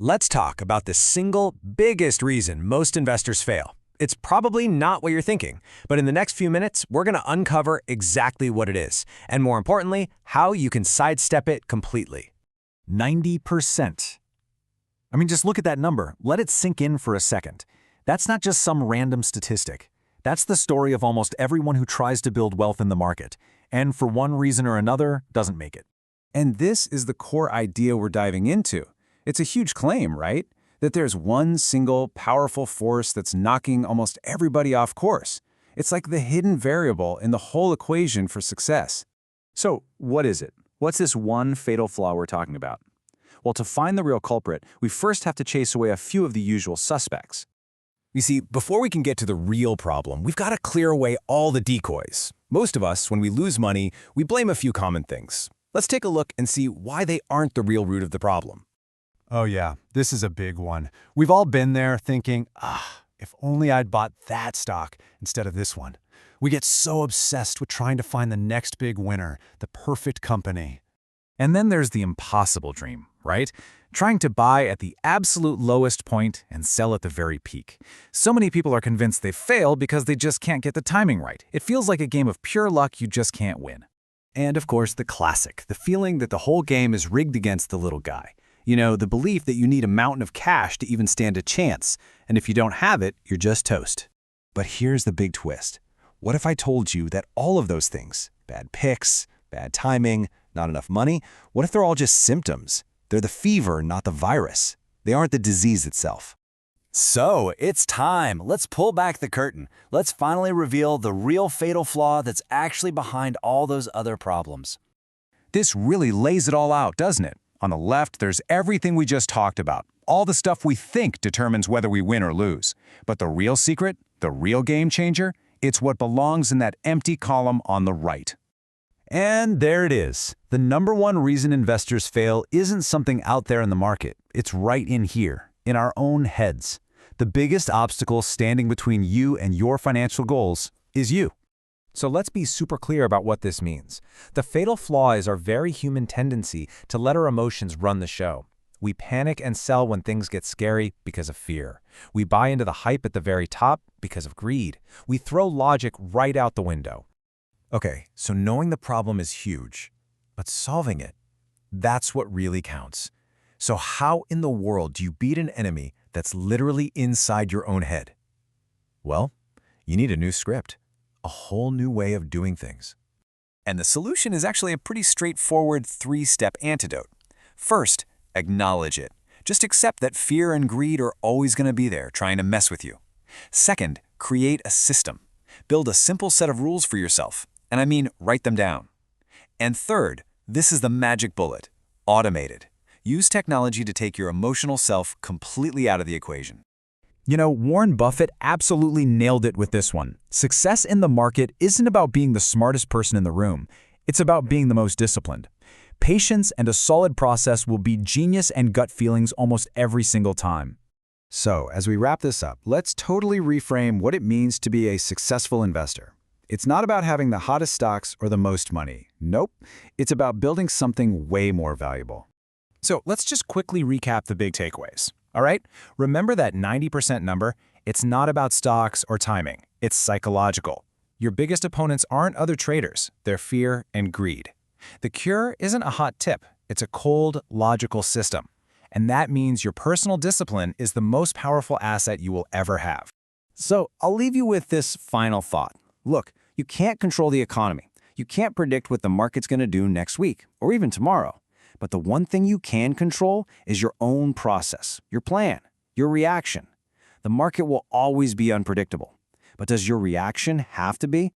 Let's talk about the single biggest reason most investors fail. It's probably not what you're thinking, but in the next few minutes, we're going to uncover exactly what it is, and more importantly, how you can sidestep it completely. 90%. I mean, just look at that number. Let it sink in for a second. That's not just some random statistic. That's the story of almost everyone who tries to build wealth in the market, and for one reason or another, doesn't make it. And this is the core idea we're diving into. It's a huge claim, right? That there's one single powerful force that's knocking almost everybody off course. It's like the hidden variable in the whole equation for success. So, what is it? What's this one fatal flaw we're talking about? Well, to find the real culprit, we first have to chase away a few of the usual suspects. You see, before we can get to the real problem, we've got to clear away all the decoys. Most of us, when we lose money, we blame a few common things. Let's take a look and see why they aren't the real root of the problem. Oh yeah, this is a big one. We've all been there thinking, if only I'd bought that stock instead of this one. We get so obsessed with trying to find the next big winner, the perfect company. And then there's the impossible dream, right? Trying to buy at the absolute lowest point and sell at the very peak. So many people are convinced they fail because they just can't get the timing right. It feels like a game of pure luck you just can't win. And of course, the classic, the feeling that the whole game is rigged against the little guy. You know, the belief that you need a mountain of cash to even stand a chance, and if you don't have it, you're just toast. But here's the big twist. What if I told you that all of those things, bad picks, bad timing, not enough money, what if they're all just symptoms? They're the fever, not the virus. They aren't the disease itself. So, it's time. Let's pull back the curtain. Let's finally reveal the real fatal flaw that's actually behind all those other problems. This really lays it all out, doesn't it? On the left, there's everything we just talked about, all the stuff we think determines whether we win or lose. But the real secret, the real game changer, it's what belongs in that empty column on the right. And there it is. The number one reason investors fail isn't something out there in the market. It's right in here, in our own heads. The biggest obstacle standing between you and your financial goals is you. So let's be super clear about what this means. The fatal flaw is our very human tendency to let our emotions run the show. We panic and sell when things get scary because of fear. We buy into the hype at the very top because of greed. We throw logic right out the window. Okay, so knowing the problem is huge, but solving it, that's what really counts. So how in the world do you beat an enemy that's literally inside your own head? Well, you need a new script. A whole new way of doing things. And the solution is actually a pretty straightforward three-step antidote. First, acknowledge it. Just accept that fear and greed are always going to be there trying to mess with you. Second, create a system. Build a simple set of rules for yourself, and I mean write them down. And third, this is the magic bullet, automate it. Use technology to take your emotional self completely out of the equation. You know, Warren Buffett absolutely nailed it with this one. Success in the market isn't about being the smartest person in the room. It's about being the most disciplined. Patience and a solid process will beat genius and gut feelings almost every single time. So, as we wrap this up, let's totally reframe what it means to be a successful investor. It's not about having the hottest stocks or the most money. Nope. It's about building something way more valuable. So let's just quickly recap the big takeaways. All right? Remember that 90% number? It's not about stocks or timing. It's psychological. Your biggest opponents aren't other traders. They're fear and greed. The cure isn't a hot tip. It's a cold, logical system. And that means your personal discipline is the most powerful asset you will ever have. So, I'll leave you with this final thought. Look, you can't control the economy. You can't predict what the market's going to do next week or even tomorrow. But the one thing you can control is your own process, your plan, your reaction. The market will always be unpredictable. But does your reaction have to be?